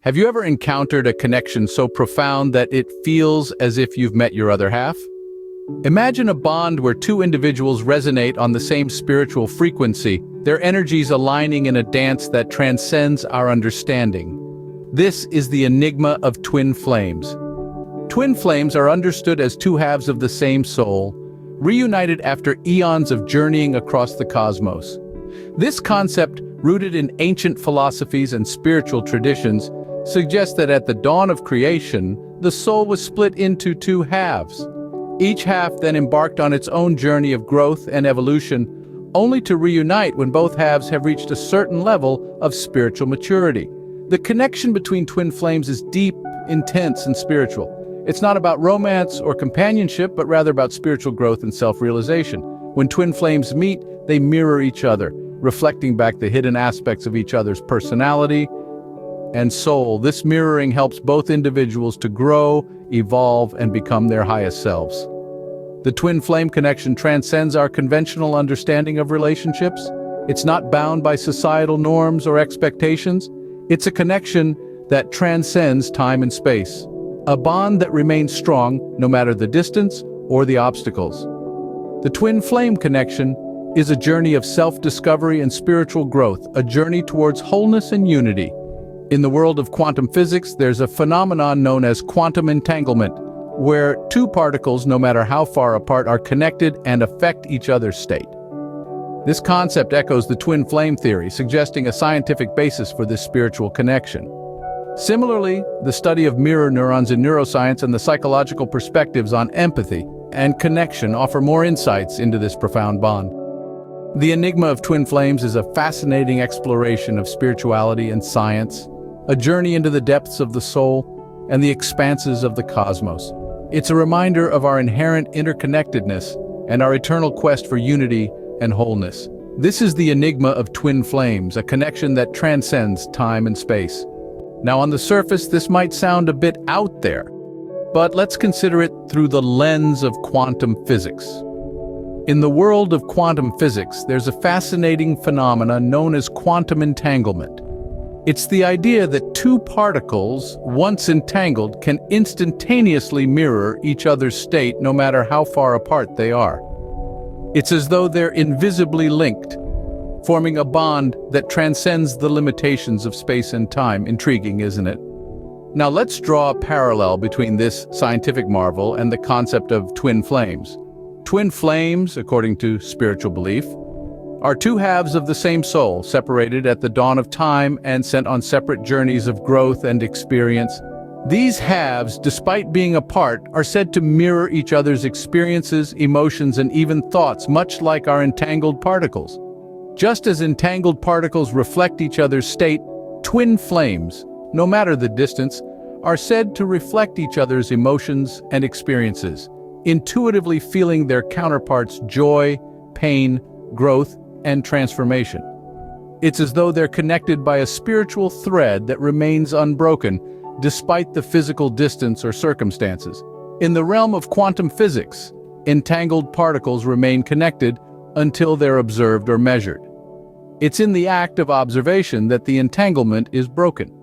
Have you ever encountered a connection so profound that it feels as if you've met your other half? Imagine a bond where two individuals resonate on the same spiritual frequency, their energies aligning in a dance that transcends our understanding. This is the enigma of twin flames. Twin flames are understood as two halves of the same soul, reunited after eons of journeying across the cosmos. This concept, rooted in ancient philosophies and spiritual traditions, suggests that at the dawn of creation, the soul was split into two halves. Each half then embarked on its own journey of growth and evolution, only to reunite when both halves have reached a certain level of spiritual maturity. The connection between twin flames is deep, intense, and spiritual. It's not about romance or companionship, but rather about spiritual growth and self-realization. When twin flames meet, they mirror each other, reflecting back the hidden aspects of each other's personality and soul. This mirroring helps both individuals to grow, evolve, and become their highest selves. The twin flame connection transcends our conventional understanding of relationships. It's not bound by societal norms or expectations. It's a connection that transcends time and space. A bond that remains strong no matter the distance or the obstacles. The twin flame connection is a journey of self-discovery and spiritual growth, a journey towards wholeness and unity. In the world of quantum physics, there's a phenomenon known as quantum entanglement, where two particles, no matter how far apart, are connected and affect each other's state. This concept echoes the twin flame theory, suggesting a scientific basis for this spiritual connection. Similarly, the study of mirror neurons in neuroscience and the psychological perspectives on empathy and connection offer more insights into this profound bond. The enigma of twin flames is a fascinating exploration of spirituality and science, a journey into the depths of the soul and the expanses of the cosmos. It's a reminder of our inherent interconnectedness and our eternal quest for unity and wholeness. This is the enigma of twin flames, a connection that transcends time and space. Now, on the surface, this might sound a bit out there, but let's consider it through the lens of quantum physics. In the world of quantum physics, there's a fascinating phenomenon known as quantum entanglement. It's the idea that two particles, once entangled, can instantaneously mirror each other's state no matter how far apart they are. It's as though they're invisibly linked, forming a bond that transcends the limitations of space and time. Intriguing, isn't it? Now let's draw a parallel between this scientific marvel and the concept of twin flames. Twin flames, according to spiritual belief, are two halves of the same soul, separated at the dawn of time and sent on separate journeys of growth and experience. These halves, despite being apart, are said to mirror each other's experiences, emotions, and even thoughts, much like our entangled particles. Just as entangled particles reflect each other's state, twin flames, no matter the distance, are said to reflect each other's emotions and experiences, intuitively feeling their counterparts' joy, pain, growth, and transformation. It's as though they're connected by a spiritual thread that remains unbroken, despite the physical distance or circumstances. In the realm of quantum physics, entangled particles remain connected until they're observed or measured. It's in the act of observation that the entanglement is broken.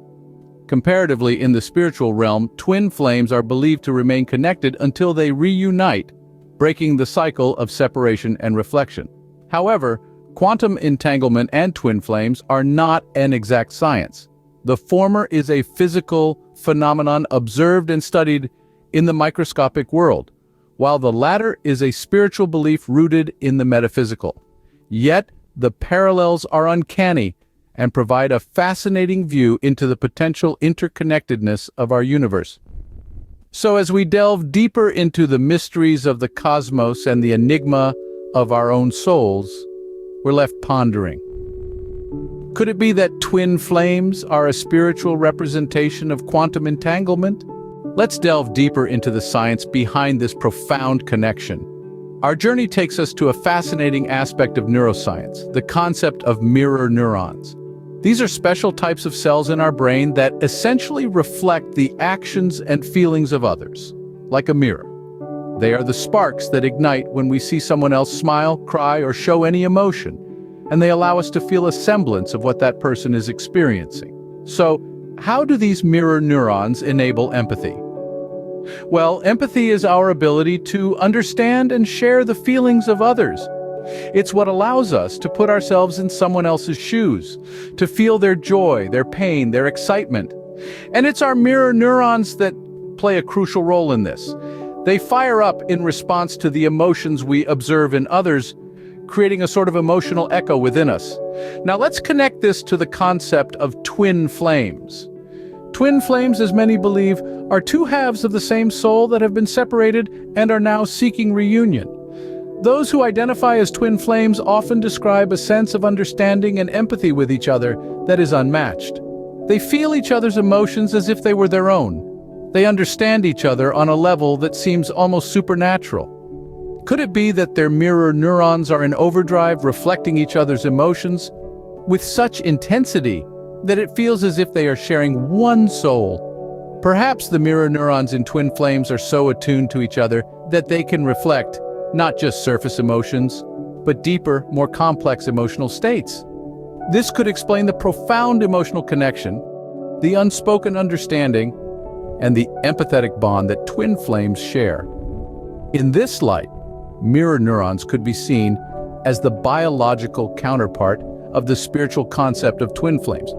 Comparatively, in the spiritual realm, twin flames are believed to remain connected until they reunite, breaking the cycle of separation and reflection. However, quantum entanglement and twin flames are not an exact science. The former is a physical phenomenon observed and studied in the microscopic world, while the latter is a spiritual belief rooted in the metaphysical. Yet, the parallels are uncanny and provide a fascinating view into the potential interconnectedness of our universe. So as we delve deeper into the mysteries of the cosmos and the enigma of our own souls, we're left pondering. Could it be that twin flames are a spiritual representation of quantum entanglement? Let's delve deeper into the science behind this profound connection. Our journey takes us to a fascinating aspect of neuroscience, the concept of mirror neurons. These are special types of cells in our brain that essentially reflect the actions and feelings of others, like a mirror. They are the sparks that ignite when we see someone else smile, cry, or show any emotion, and they allow us to feel a semblance of what that person is experiencing. So, how do these mirror neurons enable empathy? Well, empathy is our ability to understand and share the feelings of others. It's what allows us to put ourselves in someone else's shoes, to feel their joy, their pain, their excitement. And it's our mirror neurons that play a crucial role in this. They fire up in response to the emotions we observe in others, creating a sort of emotional echo within us. Now let's connect this to the concept of twin flames. Twin flames, as many believe, are two halves of the same soul that have been separated and are now seeking reunion. Those who identify as twin flames often describe a sense of understanding and empathy with each other that is unmatched. They feel each other's emotions as if they were their own. They understand each other on a level that seems almost supernatural. Could it be that their mirror neurons are in overdrive, reflecting each other's emotions with such intensity that it feels as if they are sharing one soul? Perhaps the mirror neurons in twin flames are so attuned to each other that they can reflect not just surface emotions, but deeper, more complex emotional states. This could explain the profound emotional connection, the unspoken understanding, and the empathetic bond that twin flames share. In this light, mirror neurons could be seen as the biological counterpart of the spiritual concept of twin flames.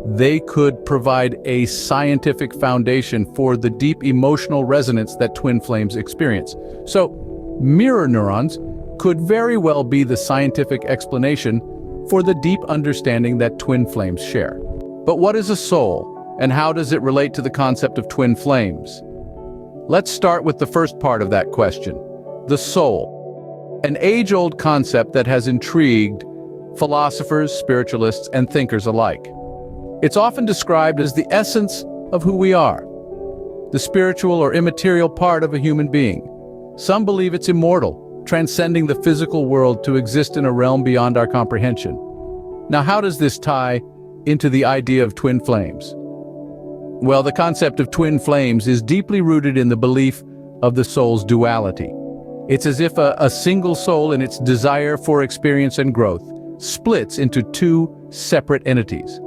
They could provide a scientific foundation for the deep emotional resonance that twin flames experience. So, mirror neurons could very well be the scientific explanation for the deep understanding that twin flames share. But what is a soul, and how does it relate to the concept of twin flames? Let's start with the first part of that question, the soul, an age-old concept that has intrigued philosophers, spiritualists, and thinkers alike. It's often described as the essence of who we are, the spiritual or immaterial part of a human being. Some believe it's immortal, transcending the physical world to exist in a realm beyond our comprehension. Now, how does this tie into the idea of twin flames? Well, the concept of twin flames is deeply rooted in the belief of the soul's duality. It's as if a single soul, in its desire for experience and growth, splits into two separate entities.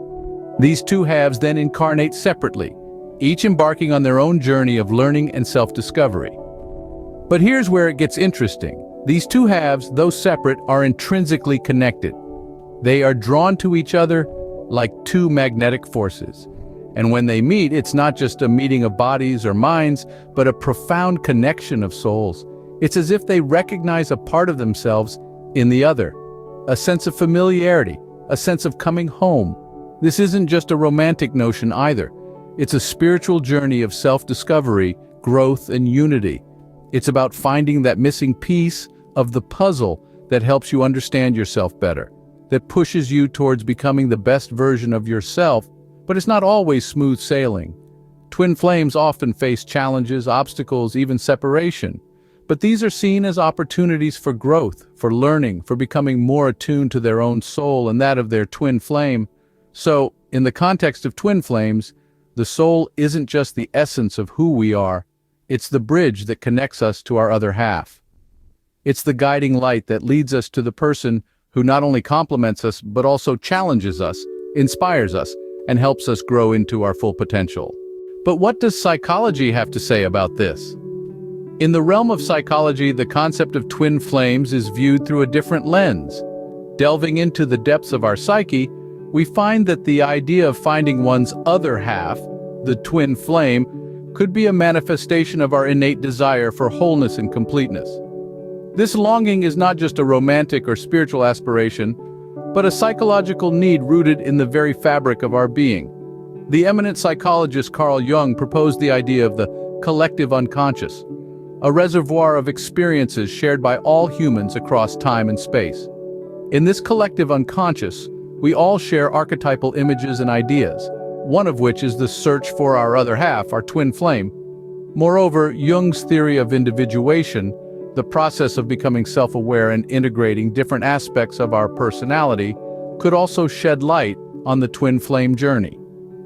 These two halves then incarnate separately, each embarking on their own journey of learning and self-discovery. But here's where it gets interesting. These two halves, though separate, are intrinsically connected. They are drawn to each other like two magnetic forces. And when they meet, it's not just a meeting of bodies or minds, but a profound connection of souls. It's as if they recognize a part of themselves in the other, a sense of familiarity, a sense of coming home. This isn't just a romantic notion either. It's a spiritual journey of self-discovery, growth, and unity. It's about finding that missing piece of the puzzle that helps you understand yourself better, that pushes you towards becoming the best version of yourself, but it's not always smooth sailing. Twin flames often face challenges, obstacles, even separation. But these are seen as opportunities for growth, for learning, for becoming more attuned to their own soul and that of their twin flame. So, in the context of twin flames, the soul isn't just the essence of who we are, it's the bridge that connects us to our other half. It's the guiding light that leads us to the person who not only complements us, but also challenges us, inspires us, and helps us grow into our full potential. But what does psychology have to say about this? In the realm of psychology, the concept of twin flames is viewed through a different lens. Delving into the depths of our psyche, we find that the idea of finding one's other half, the twin flame, could be a manifestation of our innate desire for wholeness and completeness. This longing is not just a romantic or spiritual aspiration, but a psychological need rooted in the very fabric of our being. The eminent psychologist Carl Jung proposed the idea of the collective unconscious, a reservoir of experiences shared by all humans across time and space. In this collective unconscious, we all share archetypal images and ideas, one of which is the search for our other half, our twin flame. Moreover, Jung's theory of individuation, the process of becoming self-aware and integrating different aspects of our personality, could also shed light on the twin flame journey.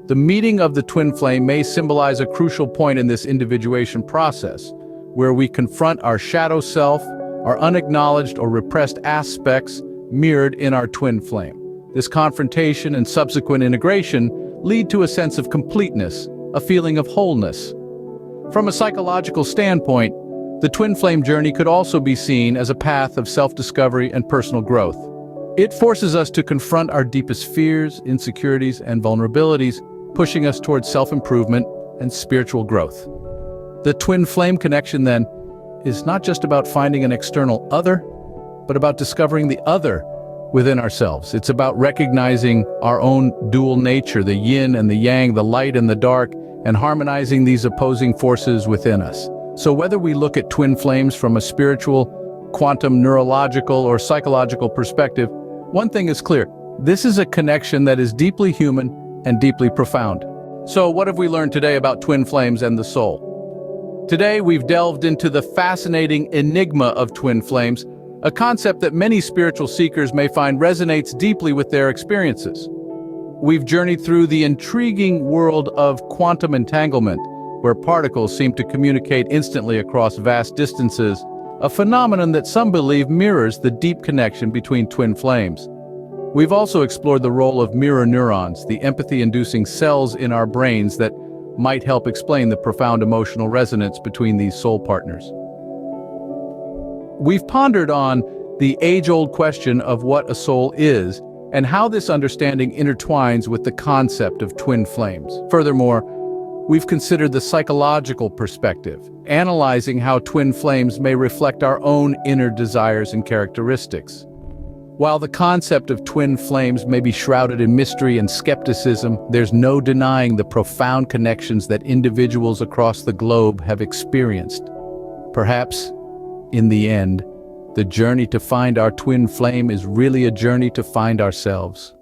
The meeting of the twin flame may symbolize a crucial point in this individuation process, where we confront our shadow self, our unacknowledged or repressed aspects mirrored in our twin flame. This confrontation and subsequent integration lead to a sense of completeness, a feeling of wholeness. From a psychological standpoint, the twin flame journey could also be seen as a path of self-discovery and personal growth. It forces us to confront our deepest fears, insecurities, and vulnerabilities, pushing us towards self-improvement and spiritual growth. The twin flame connection, then, is not just about finding an external other, but about discovering the other within ourselves. It's about recognizing our own dual nature, the yin and the yang, the light and the dark, and harmonizing these opposing forces within us. So whether we look at twin flames from a spiritual, quantum, neurological, or psychological perspective, one thing is clear: this is a connection that is deeply human and deeply profound. So what have we learned today about twin flames and the soul? Today, we've delved into the fascinating enigma of twin flames, a concept that many spiritual seekers may find resonates deeply with their experiences. We've journeyed through the intriguing world of quantum entanglement, where particles seem to communicate instantly across vast distances, a phenomenon that some believe mirrors the deep connection between twin flames. We've also explored the role of mirror neurons, the empathy-inducing cells in our brains that might help explain the profound emotional resonance between these soul partners. We've pondered on the age-old question of what a soul is and how this understanding intertwines with the concept of twin flames. Furthermore, we've considered the psychological perspective, analyzing how twin flames may reflect our own inner desires and characteristics. While the concept of twin flames may be shrouded in mystery and skepticism, there's no denying the profound connections that individuals across the globe have experienced. Perhaps, in the end, the journey to find our twin flame is really a journey to find ourselves.